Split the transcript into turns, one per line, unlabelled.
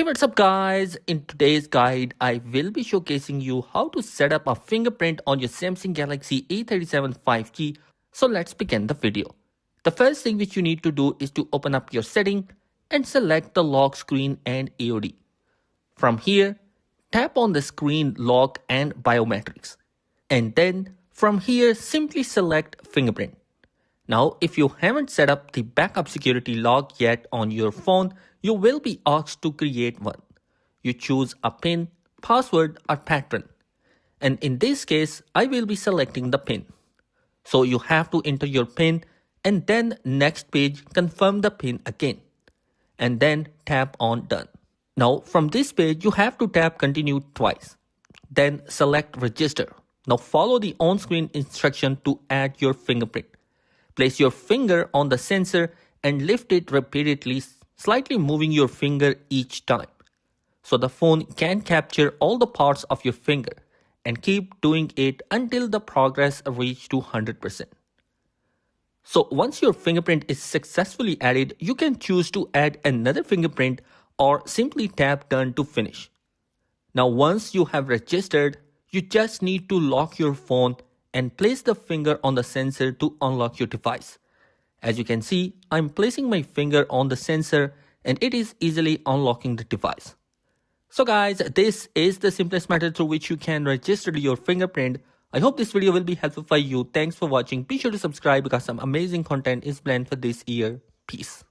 Hey, what's up guys? In today's guide, I will be showcasing you how to set up a fingerprint on your Samsung Galaxy A37 5G. So let's begin the video. The first thing which you need to do is to open up your setting and select the lock screen and AOD. From here, tap on the screen lock and biometrics. And then from here, simply select fingerprint. Now, if you haven't set up the backup security lock yet on your phone, you will be asked to create one. You choose a PIN, password or pattern. And in this case, I will be selecting the PIN. So you have to enter your PIN and then next page confirm the PIN again. And then tap on done. Now from this page, you have to tap continue twice. Then select register. Now follow the on-screen instruction to add your fingerprint. Place your finger on the sensor and lift it repeatedly, slightly moving your finger each time. So the phone can capture all the parts of your finger and keep doing it until the progress reaches to 100%. So once your fingerprint is successfully added, you can choose to add another fingerprint or simply tap done to finish. Now once you have registered, you just need to lock your phone and place the finger on the sensor to unlock your device. As you can see, I'm placing my finger on the sensor and it is easily unlocking the device. So guys, this is the simplest method through which you can register your fingerprint. I hope this video will be helpful for you. Thanks for watching. Be sure to subscribe because some amazing content is planned for this year. Peace.